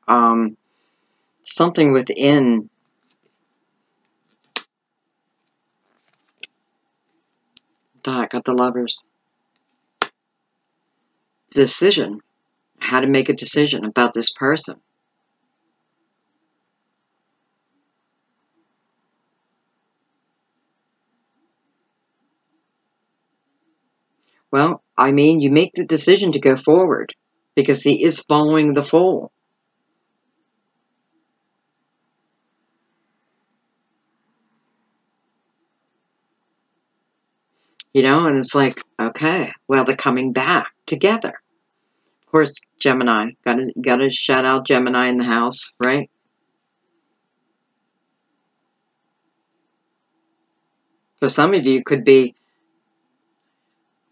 something within I got the Lovers. Decision. How to make a decision about this person. Well, I mean, you make the decision to go forward because he is following the Fool. You know, and it's like, okay, well, they're coming back together. Of course, Gemini. Gotta shout out Gemini in the house, right? For some of you, it could be,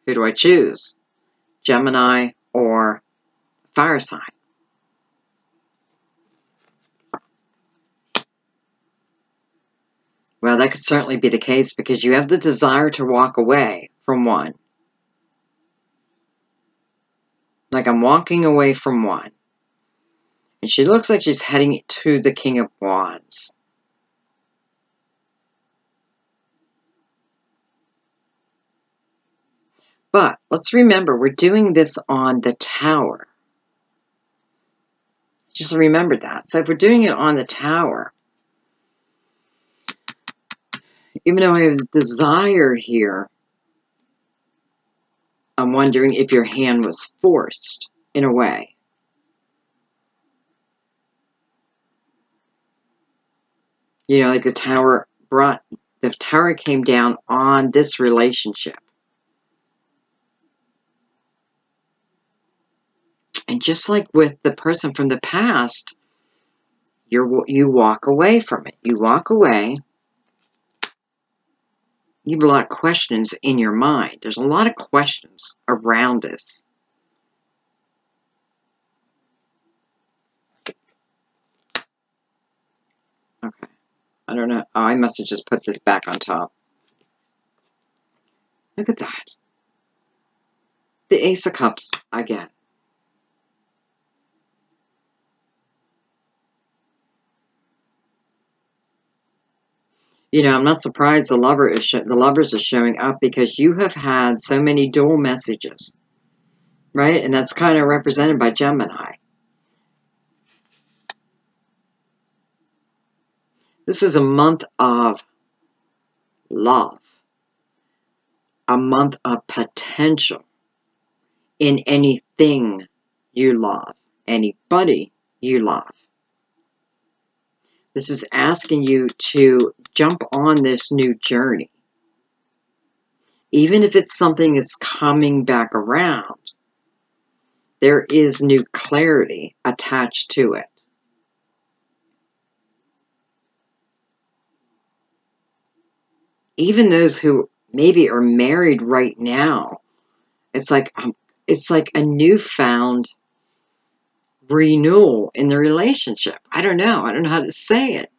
who do I choose? Gemini or fire sign. Well, that could certainly be the case because you have the desire to walk away from one. Like, I'm walking away from one. And she looks like she's heading to the King of Wands. But let's remember, we're doing this on the Tower. Just remember that. So if we're doing it on the Tower, even though I have desire here, I'm wondering if your hand was forced in a way. You know, like the Tower came down on this relationship. And just like with the person from the past, you walk away from it. You walk away. You have a lot of questions in your mind. There's a lot of questions around this. Okay. I don't know. Oh, I must have just put this back on top. Look at that. The Ace of Cups again. You know, I'm not surprised the lovers are showing up because you have had so many dual messages, right? And that's kind of represented by Gemini. This is a month of love, a month of potential in anything you love, anybody you love. This is asking you to jump on this new journey. Even if it's something that's coming back around, there is new clarity attached to it. Even those who maybe are married right now, it's like a newfound renewal in the relationship. I don't know how to say it.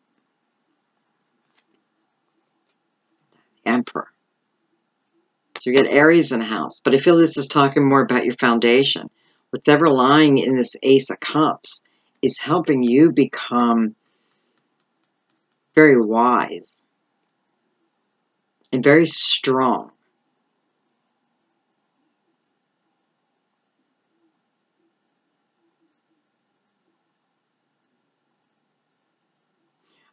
Emperor. So you get Aries in the house, but I feel this is talking more about your foundation. Whatever lying in this Ace of Cups is helping you become very wise and very strong.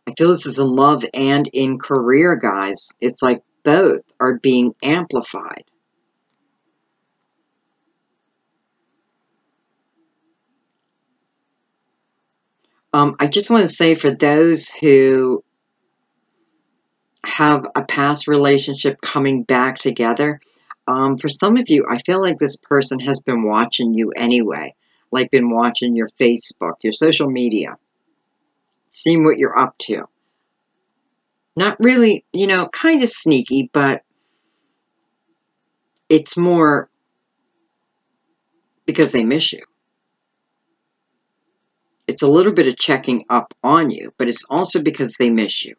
I feel this is in love and in career, guys. It's like both are being amplified. I just want to say for those who have a past relationship coming back together, for some of you, I feel like this person has been watching you anyway, like been watching your Facebook, your social media, seeing what you're up to. Not really, you know, kind of sneaky, but it's more because they miss you. It's a little bit of checking up on you, but it's also because they miss you.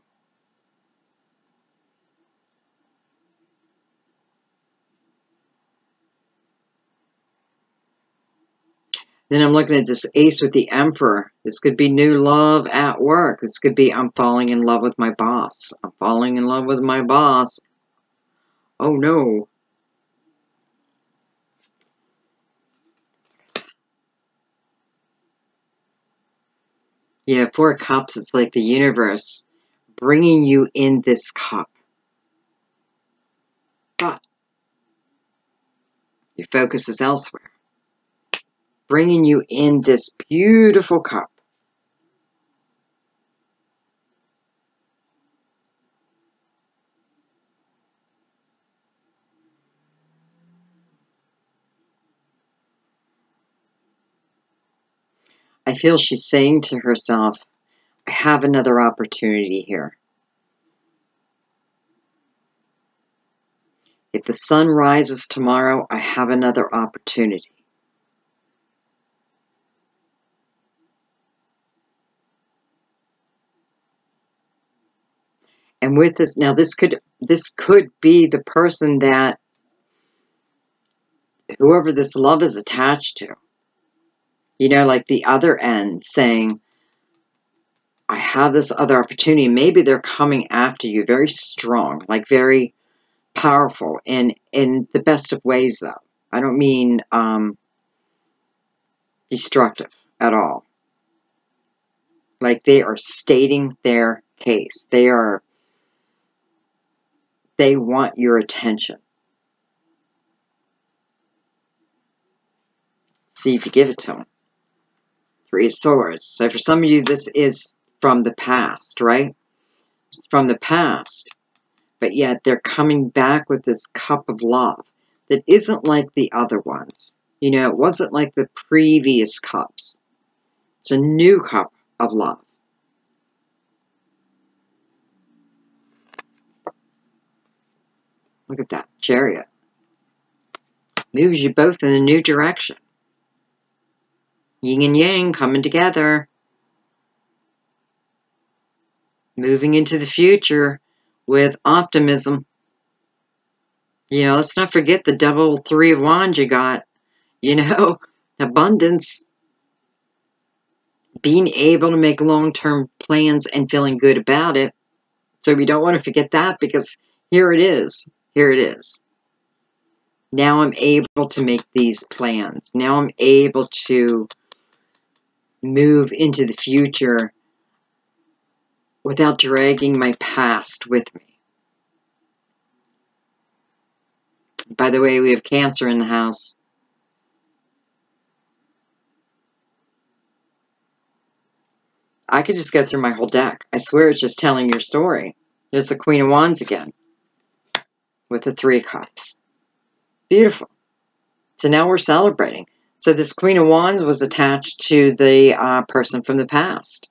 Then I'm looking at this Ace with the Emperor. This could be new love at work. This could be I'm falling in love with my boss. I'm falling in love with my boss. Oh no. You know, Four of Cups, it's like the universe bringing you in this cup. But your focus is elsewhere. Bringing you in this beautiful cup. I feel she's saying to herself, I have another opportunity here. If the sun rises tomorrow, I have another opportunity. And with this, now this could be the person that whoever this love is attached to. You know, like the other end saying, I have this other opportunity. Maybe they're coming after you very strong, like very powerful in the best of ways, though. I don't mean destructive at all. Like they are stating their case. They want your attention. See if you give it to them. Three of Swords. So for some of you, this is from the past, right? It's from the past. But yet they're coming back with this cup of love that isn't like the other ones. You know, it wasn't like the previous cups. It's a new cup of love. Look at that. Chariot. Moves you both in a new direction. Yin and yang coming together. Moving into the future with optimism. You know, let's not forget the double Three of Wands you got. You know, abundance. Being able to make long-term plans and feeling good about it. So we don't want to forget that because here it is. Here it is. Now I'm able to make these plans. Now I'm able to move into the future without dragging my past with me. By the way, we have Cancer in the house. I could just go through my whole deck. I swear it's just telling your story. There's the Queen of Wands again with the Three of Cups. Beautiful. So now we're celebrating. So this Queen of Wands was attached to the person from the past.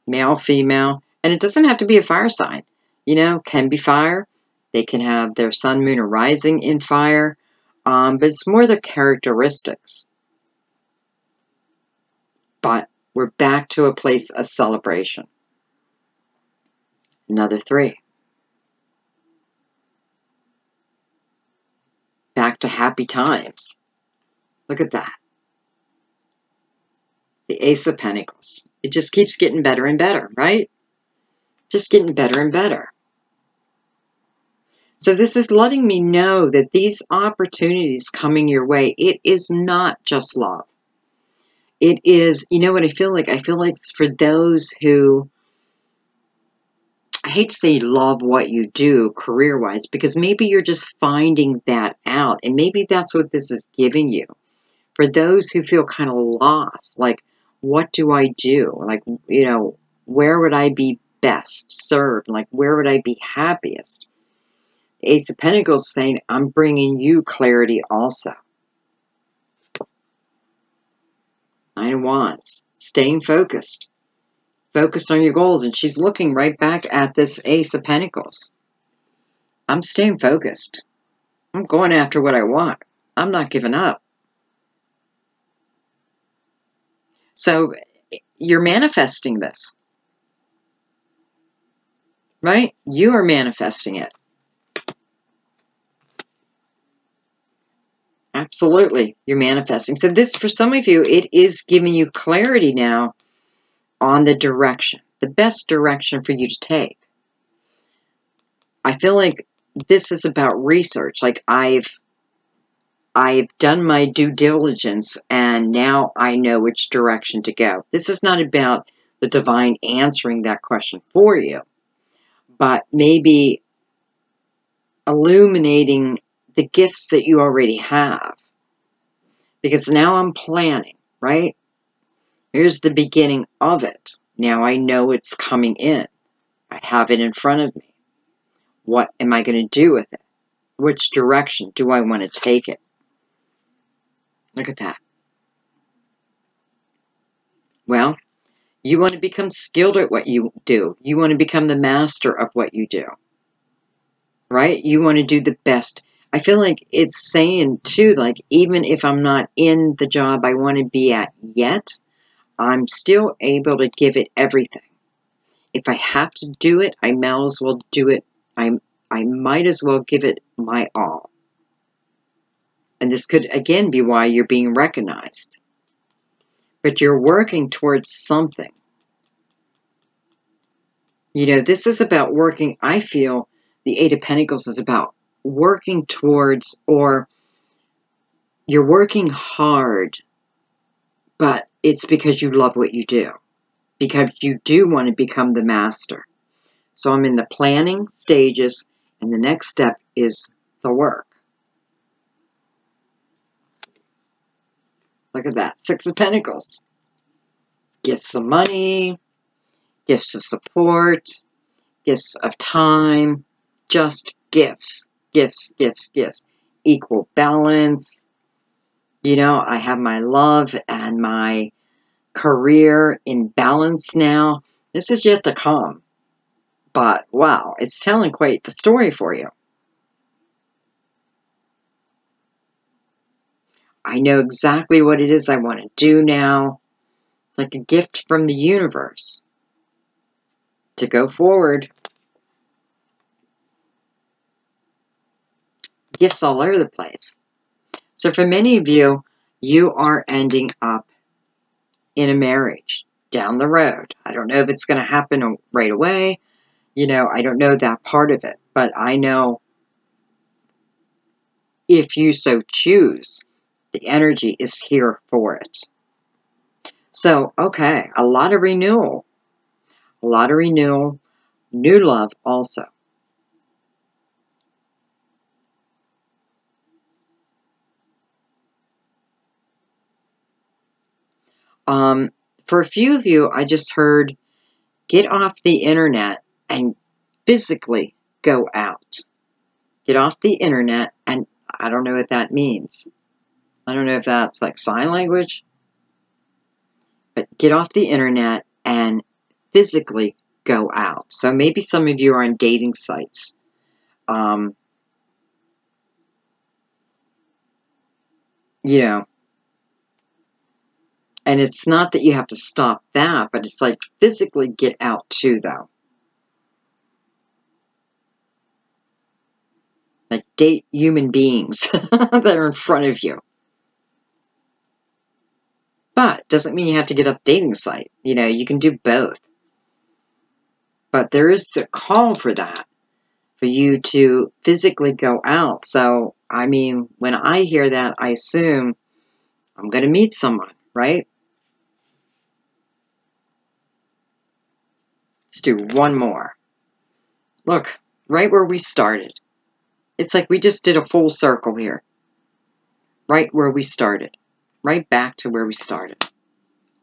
Male, female. And it doesn't have to be a fire sign. You know, can be fire. They can have their sun, moon, or rising in fire. But it's more the characteristics. But we're back to a place of celebration. Another 3. Back to happy times. Look at that. The Ace of Pentacles. It just keeps getting better and better, right? Just getting better and better. So this is letting me know that these opportunities coming your way, it is not just love. It is, you know what I feel like? I feel like it's for those who, I hate to say love what you do career-wise, because maybe you're just finding that out, and maybe that's what this is giving you. For those who feel kind of lost, like, what do I do? Like, you know, where would I be best served? Like, where would I be happiest? Ace of Pentacles saying, I'm bringing you clarity also. Nine of Wands, staying focused. Focused on your goals. And she's looking right back at this Ace of Pentacles. I'm staying focused. I'm going after what I want. I'm not giving up. So you're manifesting this. Right? You are manifesting it. Absolutely. You're manifesting. So this, for some of you, it is giving you clarity now on the direction. The best direction for you to take. I feel like this is about research. Like I've done my due diligence and now I know which direction to go. This is not about the divine answering that question for you, but maybe illuminating the gifts that you already have. Because now I'm planning, right? Here's the beginning of it. Now I know it's coming in. I have it in front of me. What am I going to do with it? Which direction do I want to take it? Look at that. Well, you want to become skilled at what you do. You want to become the master of what you do. Right? You want to do the best. I feel like it's saying, too, like, even if I'm not in the job I want to be at yet, I'm still able to give it everything. If I have to do it, I might as well do it. I might as well give it my all. And this could, again, be why you're being recognized. But you're working towards something. You know, this is about working. I feel the Eight of Pentacles is about working towards, or you're working hard, but it's because you love what you do. Because you do want to become the master. So I'm in the planning stages, and the next step is the work. Look at that. Six of Pentacles. Gifts of money, gifts of support, gifts of time, just gifts, gifts, gifts, gifts. Equal balance. You know, I have my love and my career in balance now. This is yet to come. But, wow, it's telling quite the story for you. I know exactly what it is I want to do now. It's like a gift from the universe to go forward. Gifts all over the place. So for many of you, you are ending up in a marriage down the road. I don't know if it's going to happen right away. You know, I don't know that part of it. But I know if you so choose, the energy is here for it. So, okay, a lot of renewal. A lot of renewal. New love also. For a few of you, I just heard, get off the internet and physically go out. Get off the internet, and I don't know what that means. I don't know if that's like sign language. But get off the internet and physically go out. So maybe some of you are on dating sites. You know, and it's not that you have to stop that, but it's like physically get out too, though. Like date human beings that are in front of you. But doesn't mean you have to get off dating site. You know, you can do both. But there is the call for that, for you to physically go out. So, I mean, when I hear that, I assume I'm going to meet someone, right? Let's do one more. Look, right where we started. It's like we just did a full circle here. Right where we started. Right back to where we started.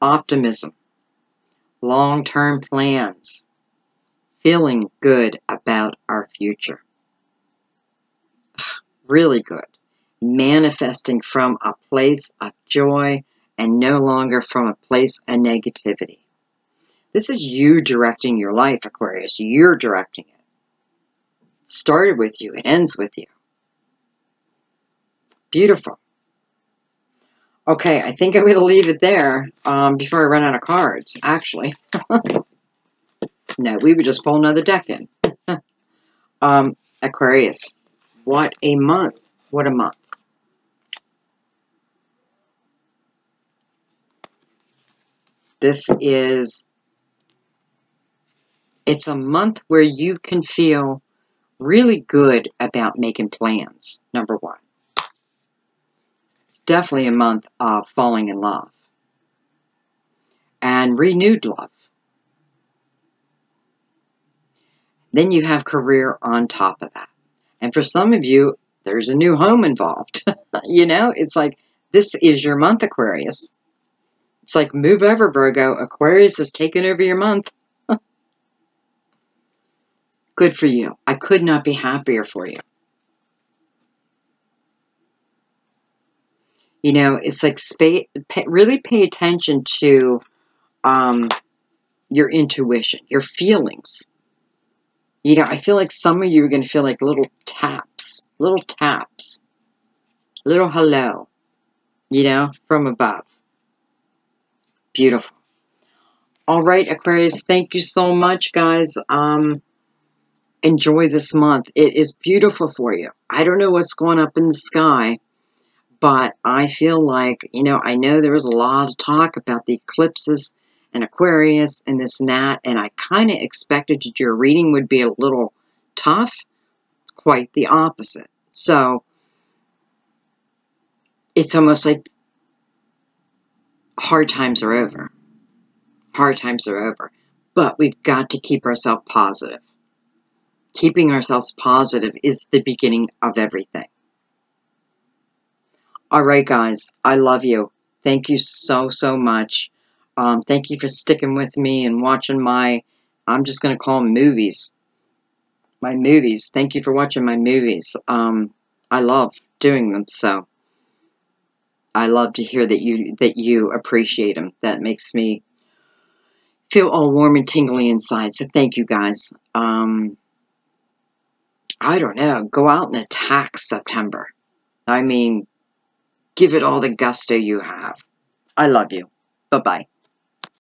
Optimism. Long-term plans. Feeling good about our future. Really good. Manifesting from a place of joy and no longer from a place of negativity. This is you directing your life, Aquarius. You're directing it. It started with you. It ends with you. Beautiful. Okay, I think I'm going to leave it there before I run out of cards, actually. No, we would just pull another deck in. Aquarius, what a month. What a month. This is, it's a month where you can feel really good about making plans, number one. It's definitely a month of falling in love. And renewed love. Then you have career on top of that. And for some of you, there's a new home involved. You know, it's like, this is your month, Aquarius. It's like, move over, Virgo. Aquarius is taking over your month. Good for you. I could not be happier for you. You know, it's like, really pay attention to your intuition, your feelings. You know, I feel like some of you are going to feel like little taps, little hello, you know, from above. Beautiful. All right, Aquarius, thank you so much, guys. Enjoy this month. It is beautiful for you. I don't know what's going up in the sky, but I feel like, you know, I know there was a lot of talk about the eclipses and Aquarius and this and that, and I kind of expected that your reading would be a little tough. Quite the opposite. So it's almost like hard times are over. Hard times are over. But we've got to keep ourselves positive. Keeping ourselves positive is the beginning of everything. All right, guys. I love you. Thank you so, so much. Thank you for sticking with me and watching my, I'm just going to call them movies. My movies. Thank you for watching my movies. I love doing them, so I love to hear that you appreciate them. That makes me feel all warm and tingly inside. So thank you, guys. I don't know. Go out and attack September. I mean, give it all the gusto you have. I love you. Bye-bye.